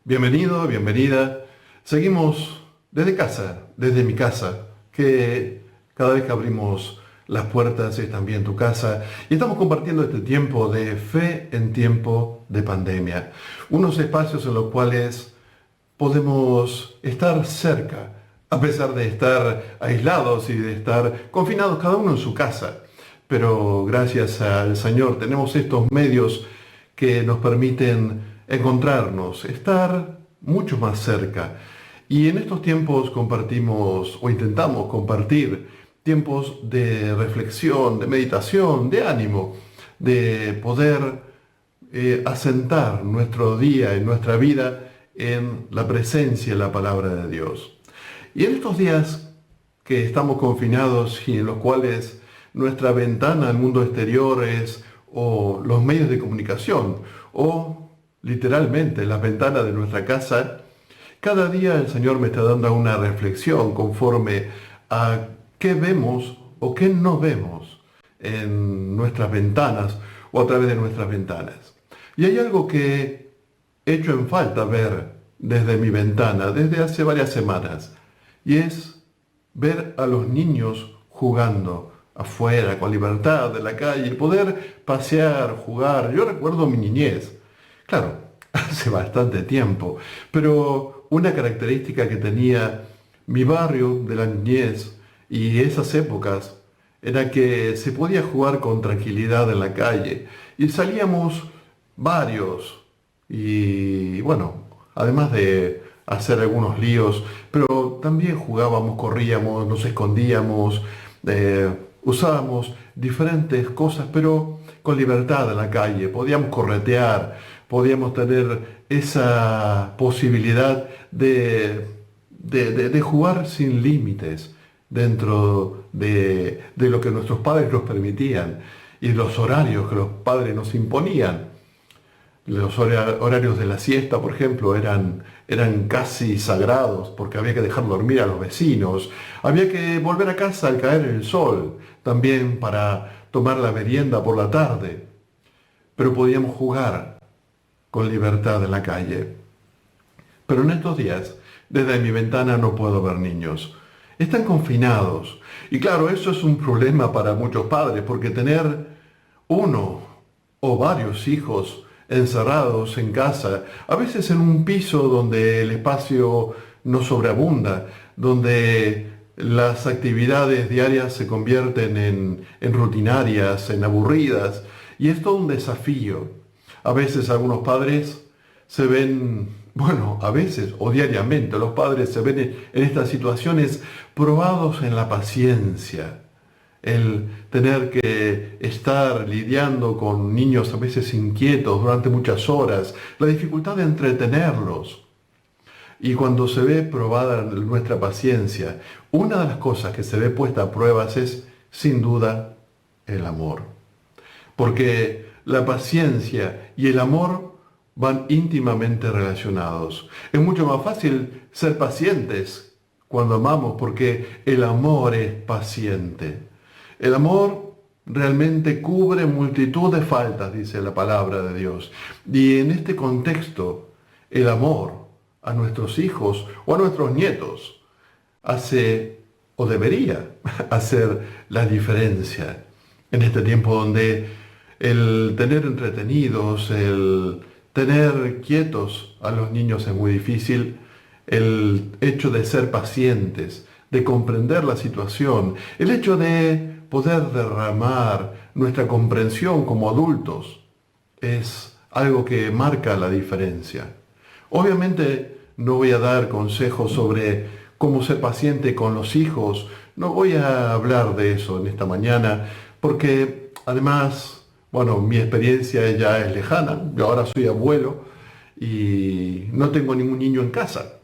Bienvenido, bienvenida. Seguimos desde casa, desde mi casa, que cada vez que abrimos las puertas es también tu casa. Y estamos compartiendo este tiempo de fe en tiempo de pandemia. Unos espacios en los cuales podemos estar cerca, a pesar de estar aislados y de estar confinados cada uno en su casa. Pero gracias al Señor tenemos estos medios que nos permiten encontrarnos, estar mucho más cerca. Y en estos tiempos compartimos o intentamos compartir tiempos de reflexión, de meditación, de ánimo, de poder asentar nuestro día y nuestra vida en la presencia y la palabra de Dios. Y en estos días que estamos confinados y en los cuales nuestra ventana al mundo exterior es o los medios de comunicación o literalmente la ventana de nuestra casa, cada día el Señor me está dando una reflexión conforme a qué vemos o qué no vemos en nuestras ventanas o a través de nuestras ventanas. Y hay algo que he hecho en falta ver desde mi ventana, desde hace varias semanas, y es ver a los niños jugando afuera, con libertad, en la calle, poder pasear, jugar. Yo recuerdo mi niñez, claro, hace bastante tiempo, pero una característica que tenía mi barrio de la niñez y esas épocas era que se podía jugar con tranquilidad en la calle y salíamos varios y bueno, además de hacer algunos líos, pero también jugábamos, corríamos, nos escondíamos, usábamos diferentes cosas, pero con libertad en la calle. Podíamos corretear, podíamos tener esa posibilidad de jugar sin límites dentro de lo que nuestros padres nos permitían y los horarios que los padres nos imponían. Los horarios de la siesta, por ejemplo, eran casi sagrados porque había que dejar dormir a los vecinos. Había que volver a casa al caer el sol, también para tomar la merienda por la tarde. Pero podíamos jugar con libertad en la calle. Pero en estos días, desde mi ventana no puedo ver niños. Están confinados. Y claro, eso es un problema para muchos padres, porque tener uno o varios hijos encerrados en casa, a veces en un piso donde el espacio no sobreabunda, donde las actividades diarias se convierten en rutinarias, en aburridas, y es todo un desafío. A veces algunos padres se ven, bueno, a veces o diariamente los padres se ven en estas situaciones probados en la paciencia, el tener que estar lidiando con niños a veces inquietos durante muchas horas, la dificultad de entretenerlos. Y cuando se ve probada nuestra paciencia, una de las cosas que se ve puesta a pruebas es, sin duda, el amor. Porque la paciencia y el amor van íntimamente relacionados. Es mucho más fácil ser pacientes cuando amamos, porque el amor es paciente. El amor realmente cubre multitud de faltas, dice la palabra de Dios. Y en este contexto, el amor a nuestros hijos o a nuestros nietos hace o debería hacer la diferencia en este tiempo donde el tener entretenidos, el tener quietos a los niños es muy difícil. El hecho de ser pacientes, de comprender la situación, el hecho de poder derramar nuestra comprensión como adultos es algo que marca la diferencia. Obviamente no voy a dar consejos sobre cómo ser paciente con los hijos, no voy a hablar de eso en esta mañana, porque además, bueno, mi experiencia ya es lejana. Yo ahora soy abuelo y no tengo ningún niño en casa.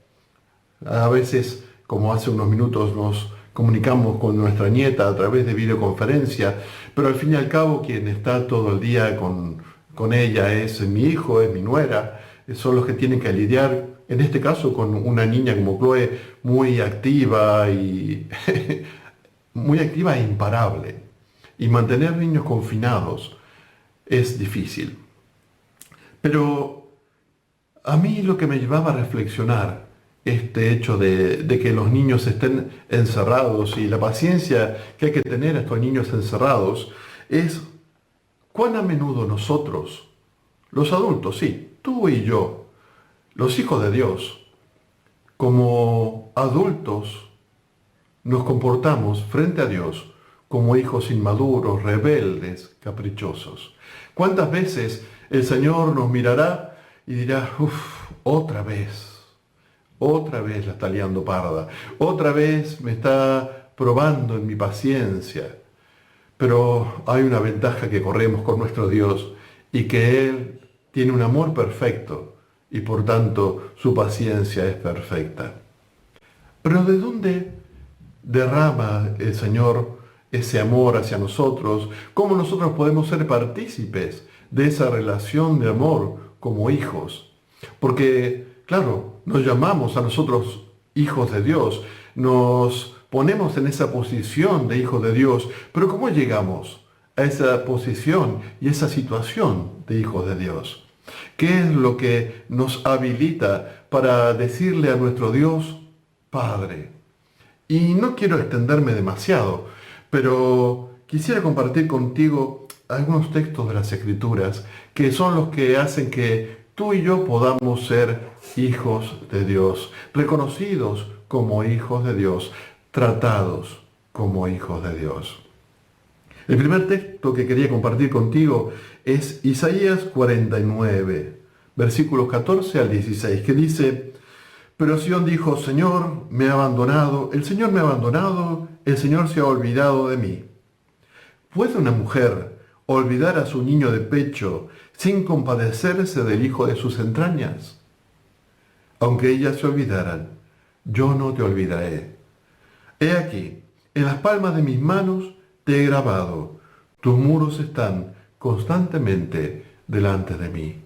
A veces, como hace unos minutos, nos comunicamos con nuestra nieta a través de videoconferencia, pero al fin y al cabo quien está todo el día con ella es mi hijo, es mi nuera, son los que tienen que lidiar, en este caso con una niña como Chloe, muy activa y muy activa e imparable. Y mantener niños confinados es difícil. Pero a mí lo que me llevaba a reflexionar este hecho de que los niños estén encerrados y la paciencia que hay que tener a estos niños encerrados es cuán a menudo nosotros, los adultos, sí, tú y yo, los hijos de Dios, como adultos, nos comportamos frente a Dios como hijos inmaduros, rebeldes, caprichosos. ¿Cuántas veces el Señor nos mirará y dirá, uff, otra vez la está liando parda, otra vez me está probando en mi paciencia? Pero hay una ventaja que corremos con nuestro Dios y que Él tiene un amor perfecto y por tanto su paciencia es perfecta. Pero ¿de dónde derrama el Señor ese amor hacia nosotros? ¿Cómo nosotros podemos ser partícipes de esa relación de amor como hijos? Porque, claro, nos llamamos a nosotros hijos de Dios, nos ponemos en esa posición de hijos de Dios, pero ¿cómo llegamos a esa posición y esa situación de hijos de Dios? ¿Qué es lo que nos habilita para decirle a nuestro Dios, Padre? Y no quiero extenderme demasiado, pero quisiera compartir contigo algunos textos de las Escrituras que son los que hacen que tú y yo podamos ser hijos de Dios, reconocidos como hijos de Dios, tratados como hijos de Dios. El primer texto que quería compartir contigo es Isaías 49, versículos 14 al 16, que dice: Pero Sión dijo, Señor, me ha abandonado, el Señor me ha abandonado, el Señor se ha olvidado de mí. ¿Puede una mujer olvidar a su niño de pecho sin compadecerse del hijo de sus entrañas? Aunque ellas se olvidaran, yo no te olvidaré. He aquí, en las palmas de mis manos te he grabado, tus muros están constantemente delante de mí.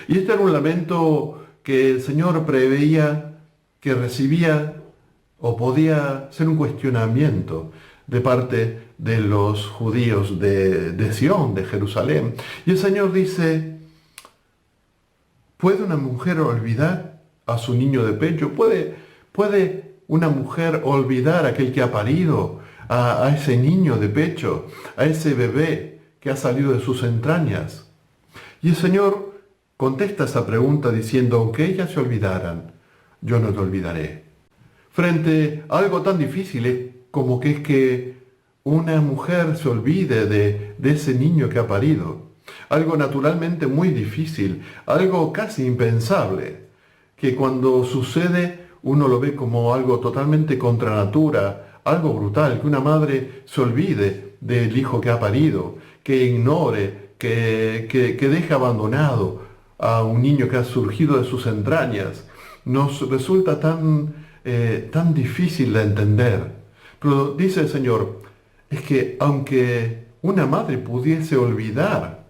Y este era un lamento que el Señor preveía que recibía o podía ser un cuestionamiento de parte de los judíos de Sión, de Jerusalén. Y el Señor dice, ¿puede una mujer olvidar a su niño de pecho? ¿Puede una mujer olvidar a aquel que ha parido, a ese niño de pecho, a ese bebé que ha salido de sus entrañas? Y el Señor contesta esa pregunta diciendo, aunque ellas se olvidaran, yo no te olvidaré. Frente a algo tan difícil como que es que una mujer se olvide de ese niño que ha parido, algo naturalmente muy difícil, algo casi impensable, que cuando sucede uno lo ve como algo totalmente contra natura, algo brutal, que una madre se olvide del hijo que ha parido, que ignore, que deje abandonado a un niño que ha surgido de sus entrañas. Nos resulta tan difícil de entender. Pero dice el Señor, es que aunque una madre pudiese olvidar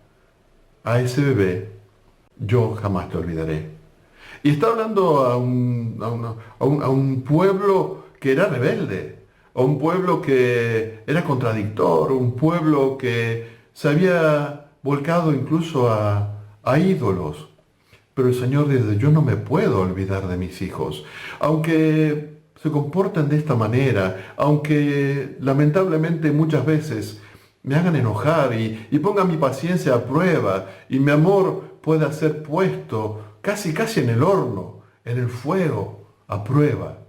a ese bebé, yo jamás te olvidaré. Y está hablando a un pueblo que era rebelde, a un pueblo que era contradictor, un pueblo que se había volcado incluso a ídolos. Pero el Señor dice, yo no me puedo olvidar de mis hijos. Aunque se comporten de esta manera, aunque lamentablemente muchas veces me hagan enojar y pongan mi paciencia a prueba y mi amor pueda ser puesto casi en el horno, en el fuego, a prueba.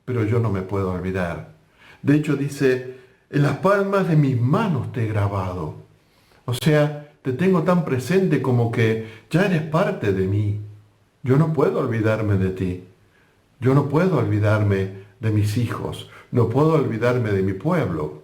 Pero yo no me puedo olvidar. De hecho dice, en las palmas de mis manos te he grabado. O sea, te tengo tan presente como que ya eres parte de mí. Yo no puedo olvidarme de ti. Yo no puedo olvidarme de mis hijos. No puedo olvidarme de mi pueblo.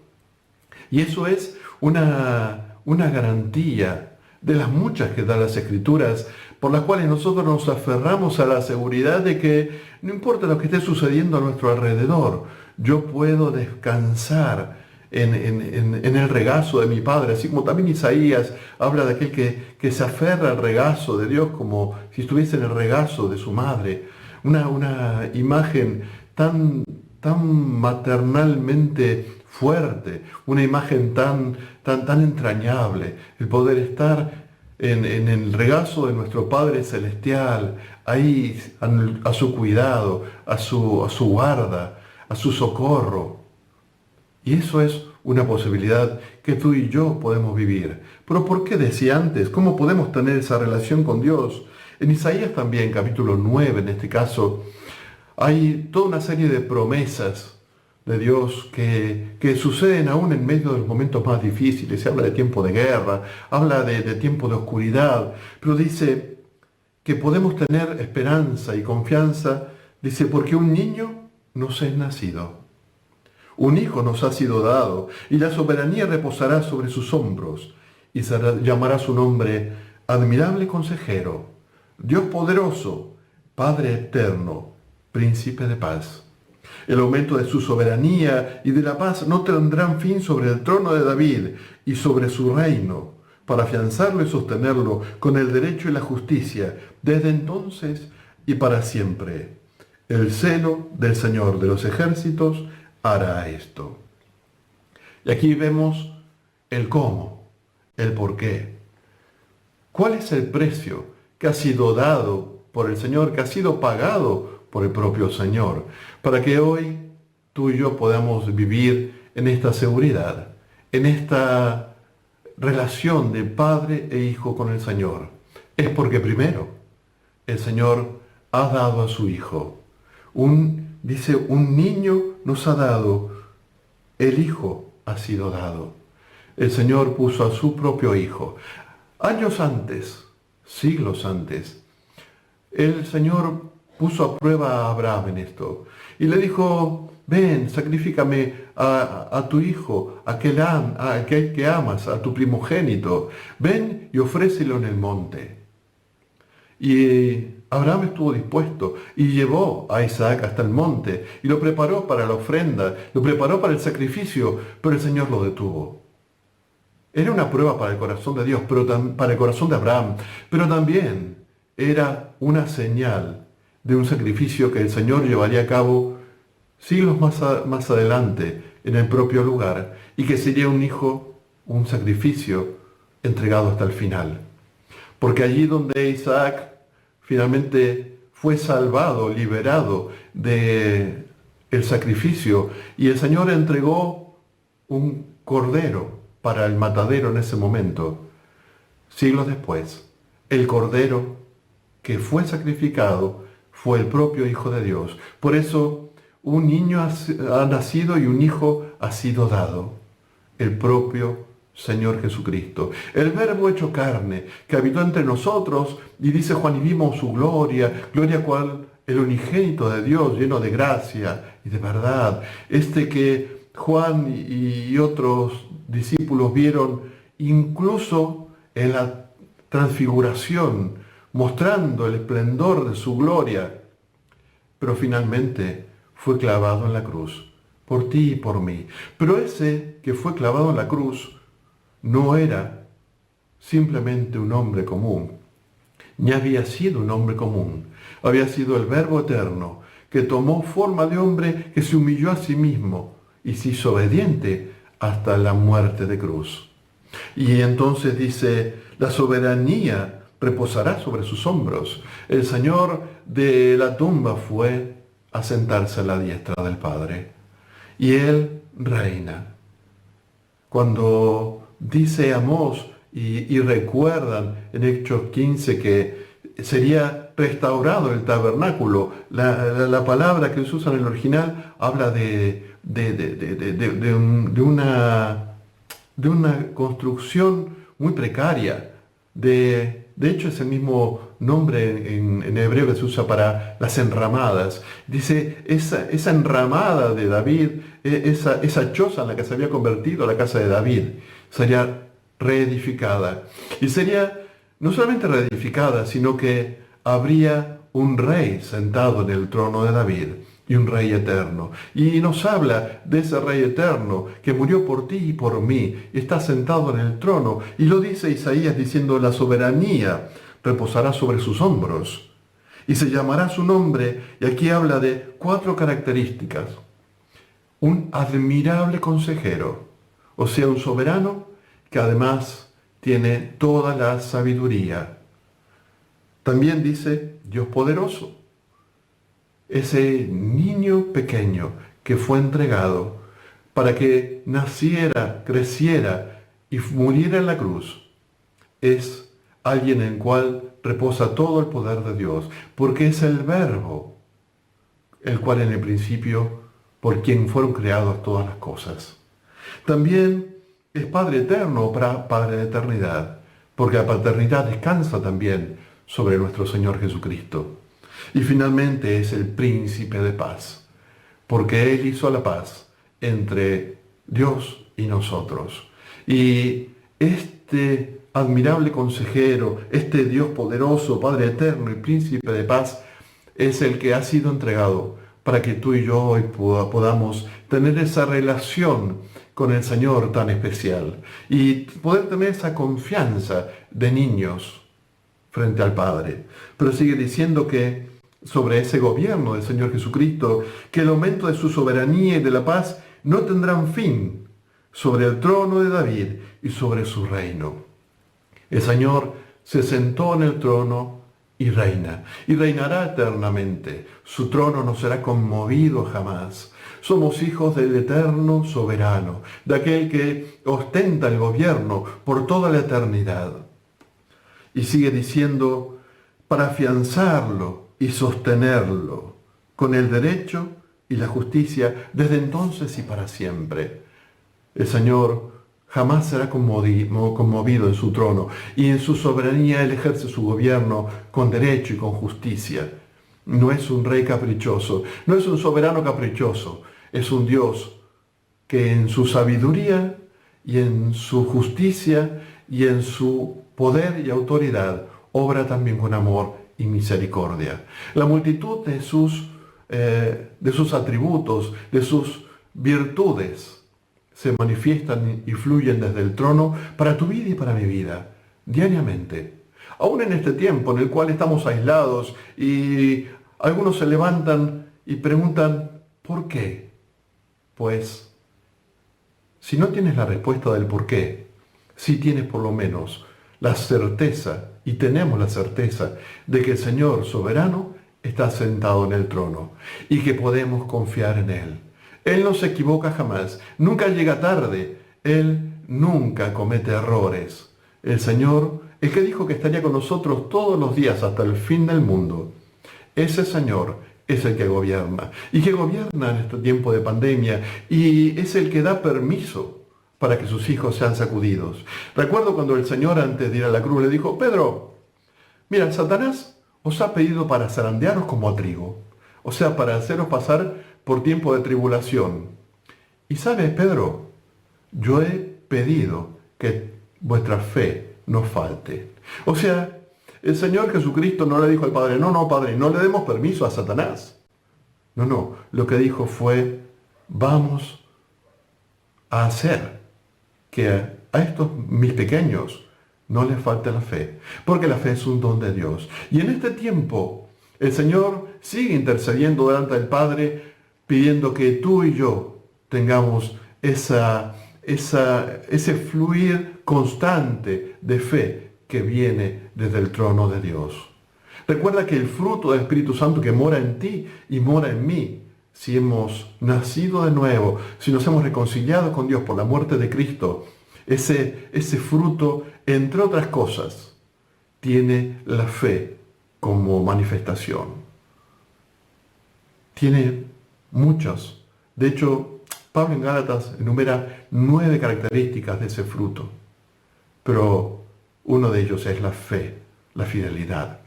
Y eso es una garantía de las muchas que dan las Escrituras, por las cuales nosotros nos aferramos a la seguridad de que no importa lo que esté sucediendo a nuestro alrededor, yo puedo descansar en el regazo de mi Padre, así como también Isaías habla de aquel que se aferra al regazo de Dios como si estuviese en el regazo de su madre. Una imagen tan maternalmente fuerte, una imagen tan entrañable, el poder estar en el regazo de nuestro Padre Celestial, ahí a su cuidado, a su guarda, a su socorro. Y eso es una posibilidad que tú y yo podemos vivir. Pero ¿por qué decía antes? ¿Cómo podemos tener esa relación con Dios? En Isaías también, capítulo 9, en este caso, hay toda una serie de promesas de Dios que suceden aún en medio de los momentos más difíciles. Se habla de tiempo de guerra, habla de tiempo de oscuridad, pero dice que podemos tener esperanza y confianza, dice, porque un niño nos es nacido. Un hijo nos ha sido dado, y la soberanía reposará sobre sus hombros, y llamará su nombre Admirable Consejero, Dios Poderoso, Padre Eterno, Príncipe de Paz. El aumento de su soberanía y de la paz no tendrán fin sobre el trono de David y sobre su reino, para afianzarlo y sostenerlo con el derecho y la justicia, desde entonces y para siempre. El celo del Señor de los ejércitos hará esto. Y aquí vemos el cómo, el por qué. ¿Cuál es el precio que ha sido dado por el Señor, que ha sido pagado por el propio Señor, para que hoy tú y yo podamos vivir en esta seguridad, en esta relación de padre e hijo con el Señor? Es porque primero el Señor ha dado a su Hijo. Dice, un niño nos ha dado, el Hijo ha sido dado. El Señor puso a su propio Hijo. Años antes, siglos antes, el Señor puso a prueba a Abraham en esto. Y le dijo, ven, sacrifícame a tu hijo, aquel que amas, a tu primogénito. Ven y ofrécelo en el monte. Y Abraham estuvo dispuesto y llevó a Isaac hasta el monte y lo preparó para la ofrenda, lo preparó para el sacrificio, pero el Señor lo detuvo. Era una prueba para el corazón de Dios, para el corazón de Abraham, pero también era una señal de un sacrificio que el Señor llevaría a cabo siglos más adelante en el propio lugar, y que sería un sacrificio entregado hasta el final. Porque allí donde Isaac finalmente fue salvado, liberado de el sacrificio, y el Señor entregó un cordero para el matadero en ese momento, siglos después, el cordero que fue sacrificado fue el propio Hijo de Dios. Por eso un niño ha nacido y un hijo ha sido dado, el propio Señor Jesucristo, el Verbo hecho carne, que habitó entre nosotros, y dice Juan, y vimos su gloria, gloria cual el unigénito de Dios, lleno de gracia y de verdad. Que Juan y otros discípulos vieron incluso en la transfiguración, mostrando el esplendor de su gloria, pero finalmente fue clavado en la cruz, por ti y por mí. Pero ese que fue clavado en la cruz no era simplemente un hombre común, ni había sido un hombre común, había sido el Verbo eterno, que tomó forma de hombre, que se humilló a sí mismo y se hizo obediente hasta la muerte de cruz. Y entonces dice, la soberanía reposará sobre sus hombros. El Señor de la tumba fue a sentarse a la diestra del Padre, y Él reina. Cuando dice Amós y recuerdan en Hechos 15 que sería restaurado el tabernáculo, la palabra que se usa en el original habla de una construcción muy precaria. De hecho, es el mismo nombre en hebreo que se usa para las enramadas. Dice, esa enramada de David, esa choza en la que se había convertido la casa de David, sería reedificada. Y sería no solamente reedificada, sino que habría un rey sentado en el trono de David, y un rey eterno. Y nos habla de ese rey eterno que murió por ti y por mí, está sentado en el trono, y lo dice Isaías diciendo, la soberanía reposará sobre sus hombros, y se llamará su nombre, y aquí habla de 4 características. Un admirable consejero, o sea, un soberano que además tiene toda la sabiduría. También dice Dios poderoso. Ese niño pequeño que fue entregado para que naciera, creciera y muriera en la cruz, es alguien en el cual reposa todo el poder de Dios, porque es el Verbo, el cual en el principio, por quien fueron creadas todas las cosas. También es Padre eterno, Padre de eternidad, porque la paternidad descansa también sobre nuestro Señor Jesucristo. Y finalmente es el Príncipe de paz, porque Él hizo la paz entre Dios y nosotros. Y este admirable consejero, este Dios poderoso, Padre eterno y Príncipe de paz, es el que ha sido entregado para que tú y yo hoy podamos tener esa relación con el Señor tan especial y poder tener esa confianza de niños frente al Padre. Pero sigue diciendo que sobre ese gobierno del Señor Jesucristo, que el aumento de su soberanía y de la paz no tendrán fin sobre el trono de David y sobre su reino. El Señor se sentó en el trono y reinará eternamente. Su trono no será conmovido jamás. Somos hijos del eterno soberano, de aquel que ostenta el gobierno por toda la eternidad. Y sigue diciendo, para afianzarlo y sostenerlo con el derecho y la justicia desde entonces y para siempre. El Señor jamás será conmovido en su trono, y en su soberanía Él ejerce su gobierno con derecho y con justicia. No es un rey caprichoso, no es un soberano caprichoso, es un Dios que en su sabiduría y en su justicia y en su poder y autoridad obra también con amor y misericordia. La multitud de sus atributos, de sus virtudes, se manifiestan y fluyen desde el trono para tu vida y para mi vida, diariamente. Aún en este tiempo en el cual estamos aislados y algunos se levantan y preguntan, ¿por qué? Pues, si no tienes la respuesta del por qué, sí tienes por lo menos la certeza, y tenemos la certeza, de que el Señor soberano está sentado en el trono y que podemos confiar en Él. Él no se equivoca jamás, nunca llega tarde, Él nunca comete errores. El Señor, el que dijo que estaría con nosotros todos los días hasta el fin del mundo, ese Señor es el que gobierna, y que gobierna en este tiempo de pandemia, y es el que da permiso para que sus hijos sean sacudidos. Recuerdo cuando el Señor, antes de ir a la cruz, le dijo, Pedro, mira, Satanás os ha pedido para zarandearos como a trigo, o sea, para haceros pasar por tiempo de tribulación. Y sabes, Pedro, yo he pedido que vuestra fe no falte. O sea, el Señor Jesucristo no le dijo al Padre, no, Padre, no le demos permiso a Satanás. No, lo que dijo fue, vamos a hacer que a estos mis pequeños no les falte la fe, porque la fe es un don de Dios. Y en este tiempo, el Señor sigue intercediendo delante del Padre, pidiendo que tú y yo tengamos ese fluir constante de fe que viene desde el trono de Dios. Recuerda que el fruto del Espíritu Santo que mora en ti y mora en mí, si hemos nacido de nuevo, si nos hemos reconciliado con Dios por la muerte de Cristo, ese fruto, entre otras cosas, tiene la fe como manifestación. Tiene muchos. De hecho, Pablo en Gálatas enumera 9 características de ese fruto. Pero uno de ellos es la fe, la fidelidad.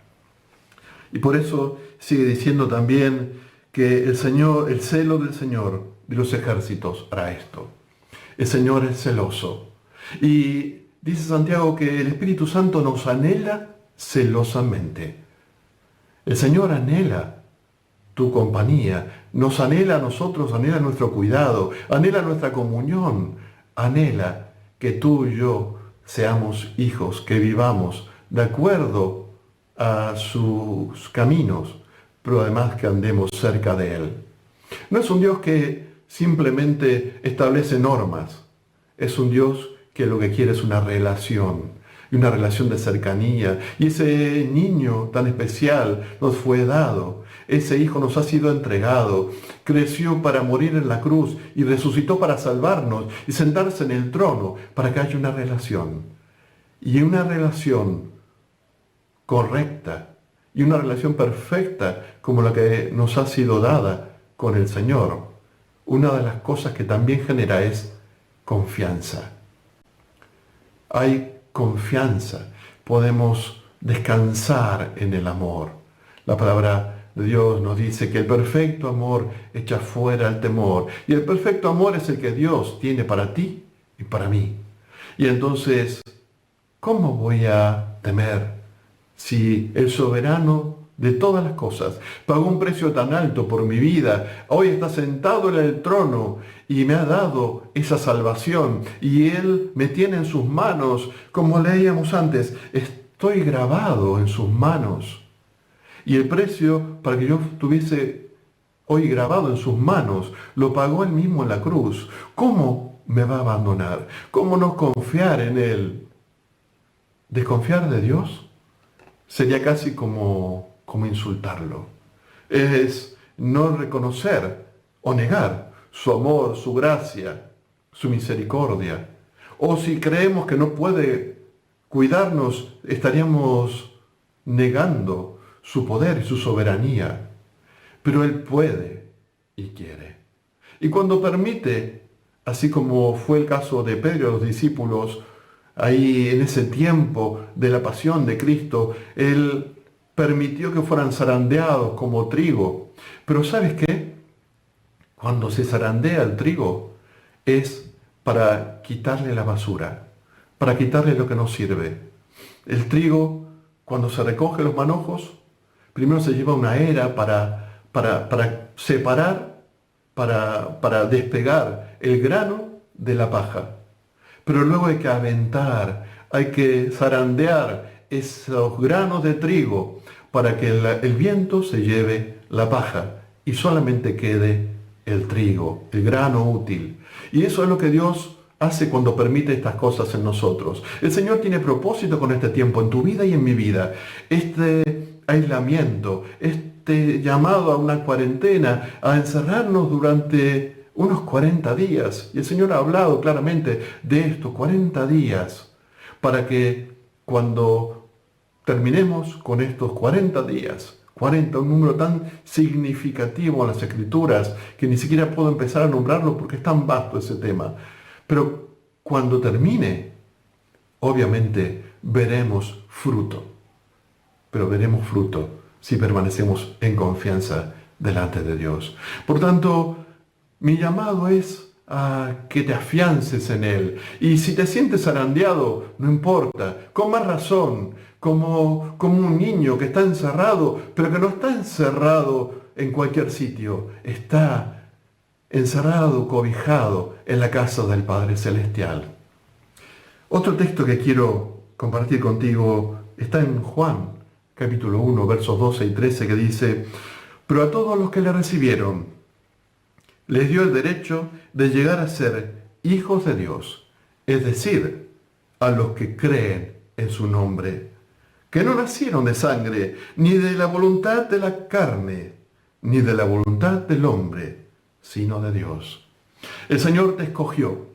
Y por eso sigue diciendo también que el celo del Señor de los ejércitos hará esto. El Señor es celoso. Y dice Santiago que el Espíritu Santo nos anhela celosamente. El Señor anhela tu compañía, nos anhela a nosotros, anhela nuestro cuidado, anhela nuestra comunión, anhela que tú y yo seamos hijos, que vivamos de acuerdo a sus caminos, pero además que andemos cerca de Él. No es un Dios que simplemente establece normas, es un Dios que lo que quiere es una relación. y una relación de cercanía. Y ese niño tan especial nos fue dado. Ese hijo nos ha sido entregado. Creció para morir en la cruz y resucitó para salvarnos y sentarse en el trono para que haya una relación. Y una relación correcta y una relación perfecta como la que nos ha sido dada con el Señor. Una de las cosas que también genera es confianza. Hay confianza. Podemos descansar en el amor. La palabra de Dios nos dice que el perfecto amor echa fuera el temor. Y el perfecto amor es el que Dios tiene para ti y para mí. Y entonces, ¿cómo voy a temer si el soberano de todas las cosas pagó un precio tan alto por mi vida? Hoy está sentado en el trono y me ha dado esa salvación y Él me tiene en sus manos. Como leíamos antes, estoy grabado en sus manos. Y el precio para que yo estuviese hoy grabado en sus manos lo pagó Él mismo en la cruz. ¿Cómo me va a abandonar? ¿Cómo no confiar en Él? ¿Desconfiar de Dios? Sería casi como insultarlo. Es no reconocer o negar su amor, su gracia, su misericordia. O si creemos que no puede cuidarnos, estaríamos negando su poder y su soberanía. Pero Él puede y quiere. Y cuando permite, así como fue el caso de Pedro y los discípulos, ahí en ese tiempo de la pasión de Cristo, Él permitió que fueran zarandeados como trigo. Pero ¿sabes qué? Cuando se zarandea el trigo es para quitarle la basura, para quitarle lo que no sirve. El trigo, cuando se recoge los manojos, primero se lleva una era para separar, para despegar el grano de la paja. Pero luego hay que aventar, hay que zarandear esos granos de trigo para que el viento se lleve la paja y solamente quede el trigo, el grano útil. Y eso es lo que Dios hace cuando permite estas cosas en nosotros. El Señor tiene propósito con este tiempo en tu vida y en mi vida. Este aislamiento, este llamado a una cuarentena, a encerrarnos durante unos 40 días. Y el Señor ha hablado claramente de estos 40 días para que cuando terminemos con estos 40 días, 40, un número tan significativo en las Escrituras que ni siquiera puedo empezar a nombrarlo porque es tan vasto ese tema. Pero cuando termine, obviamente veremos fruto. Pero veremos fruto si permanecemos en confianza delante de Dios. Por tanto, mi llamado es a que te afiances en Él. Y si te sientes zarandeado, no importa, con más razón, como un niño que está encerrado, pero que no está encerrado en cualquier sitio, está encerrado, cobijado en la casa del Padre Celestial. Otro texto que quiero compartir contigo está en Juan, capítulo 1, versos 12 y 13, que dice: pero a todos los que le recibieron, les dio el derecho de llegar a ser hijos de Dios, es decir, a los que creen en su nombre, que no nacieron de sangre, ni de la voluntad de la carne, ni de la voluntad del hombre, sino de Dios. El Señor te escogió,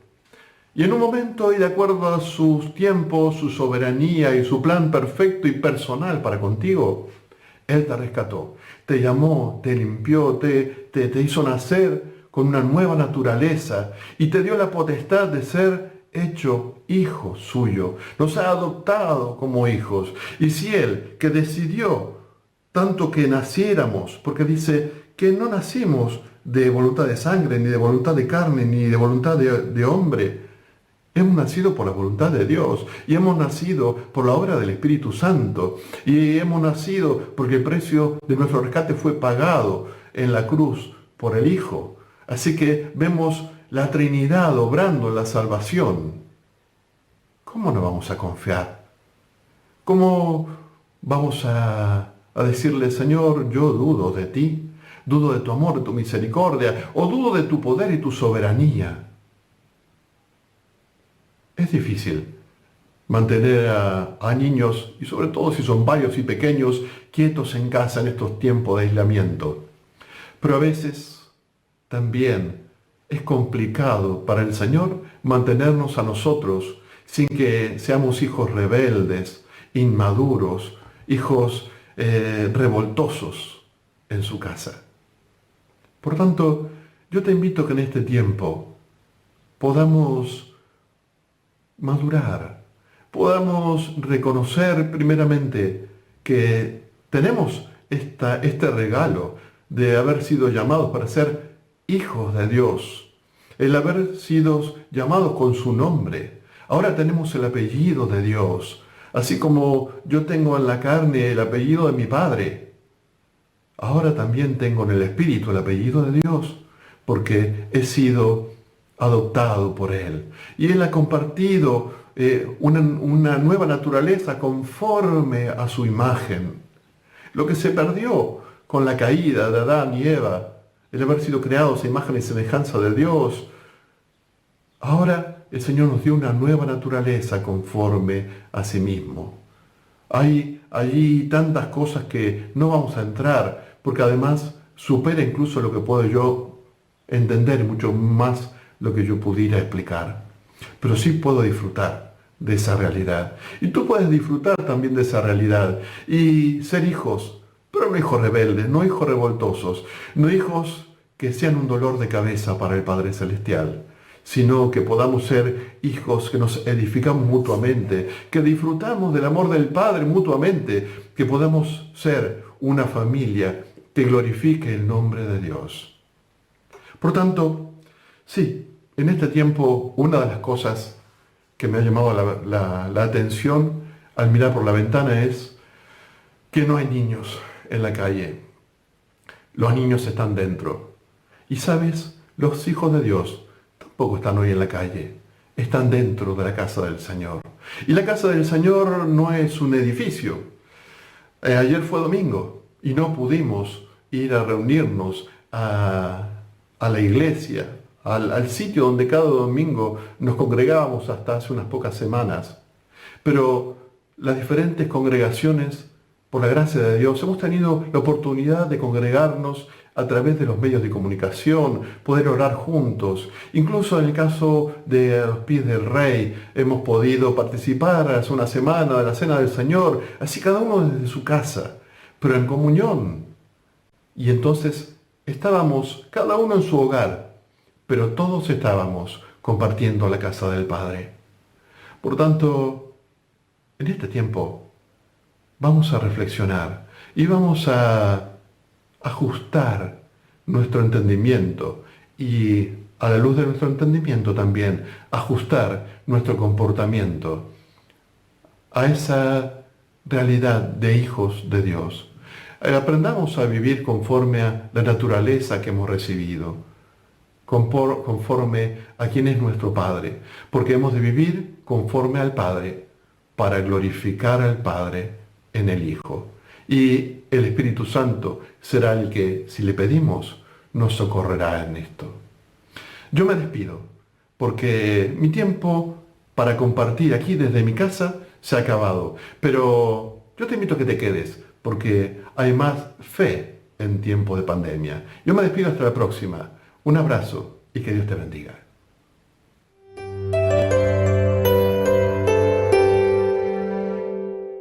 y en un momento y de acuerdo a sus tiempos, su soberanía y su plan perfecto y personal para contigo, Él te rescató, te llamó, te limpió, te hizo nacer con una nueva naturaleza y te dio la potestad de ser hecho hijo suyo. Nos ha adoptado como hijos. Y si Él, que decidió tanto que naciéramos, porque dice que no nacimos de voluntad de sangre, ni de voluntad de carne, ni de voluntad de hombre, hemos nacido por la voluntad de Dios y hemos nacido por la obra del Espíritu Santo y hemos nacido porque el precio de nuestro rescate fue pagado en la cruz por el Hijo. Así que vemos la Trinidad obrando en la salvación. ¿Cómo no vamos a confiar? ¿Cómo vamos a decirle: Señor, yo dudo de ti, dudo de tu amor, de tu misericordia, o dudo de tu poder y tu soberanía? Es difícil mantener a niños, y sobre todo si son varios y pequeños, quietos en casa en estos tiempos de aislamiento. Pero a veces también es complicado para el Señor mantenernos a nosotros sin que seamos hijos rebeldes, inmaduros, hijos revoltosos en su casa. Por tanto, yo te invito a que en este tiempo podamos madurar, podamos reconocer primeramente que tenemos este regalo de haber sido llamados para ser hijos de Dios, el haber sido llamados con su nombre. Ahora tenemos el apellido de Dios, así como yo tengo en la carne el apellido de mi Padre. Ahora también tengo en el Espíritu el apellido de Dios, porque he sido adoptado por Él. Y Él ha compartido una nueva naturaleza conforme a su imagen. Lo que se perdió con la caída de Adán y Eva, el haber sido creados a imagen y semejanza de Dios, ahora el Señor nos dio una nueva naturaleza conforme a sí mismo. Hay allí tantas cosas que no vamos a entrar, porque además supera incluso lo que puedo yo entender, mucho más lo que yo pudiera explicar. Pero sí puedo disfrutar de esa realidad. Y tú puedes disfrutar también de esa realidad y ser hijos, pero no hijos rebeldes, no hijos revoltosos, no hijos que sean un dolor de cabeza para el Padre Celestial, sino que podamos ser hijos que nos edificamos mutuamente, que disfrutamos del amor del Padre mutuamente, que podamos ser una familia que glorifique el nombre de Dios. Por tanto, sí, en este tiempo una de las cosas que me ha llamado la atención al mirar por la ventana es que no hay niños en la calle. Los niños están dentro. Y sabes, los hijos de Dios tampoco están hoy en la calle. Están dentro de la casa del Señor. Y la casa del Señor no es un edificio. Ayer fue domingo y no pudimos ir a reunirnos a la iglesia, al sitio donde cada domingo nos congregábamos hasta hace unas pocas semanas. Pero las diferentes congregaciones, por la gracia de Dios, hemos tenido la oportunidad de congregarnos a través de los medios de comunicación, poder orar juntos. Incluso en el caso de los pies del Rey, hemos podido participar hace una semana de la Cena del Señor, así cada uno desde su casa, pero en comunión. Y entonces estábamos cada uno en su hogar, pero todos estábamos compartiendo la casa del Padre. Por tanto, en este tiempo vamos a reflexionar y vamos a ajustar nuestro entendimiento y a la luz de nuestro entendimiento también ajustar nuestro comportamiento a esa realidad de hijos de Dios. Aprendamos a vivir conforme a la naturaleza que hemos recibido, conforme a quien es nuestro Padre, porque hemos de vivir conforme al Padre para glorificar al Padre en el Hijo. Y el Espíritu Santo será el que, si le pedimos, nos socorrerá en esto. Yo me despido, porque mi tiempo para compartir aquí desde mi casa se ha acabado. Pero yo te invito a que te quedes, porque hay más fe en tiempo de pandemia. Yo me despido hasta la próxima. Un abrazo y que Dios te bendiga.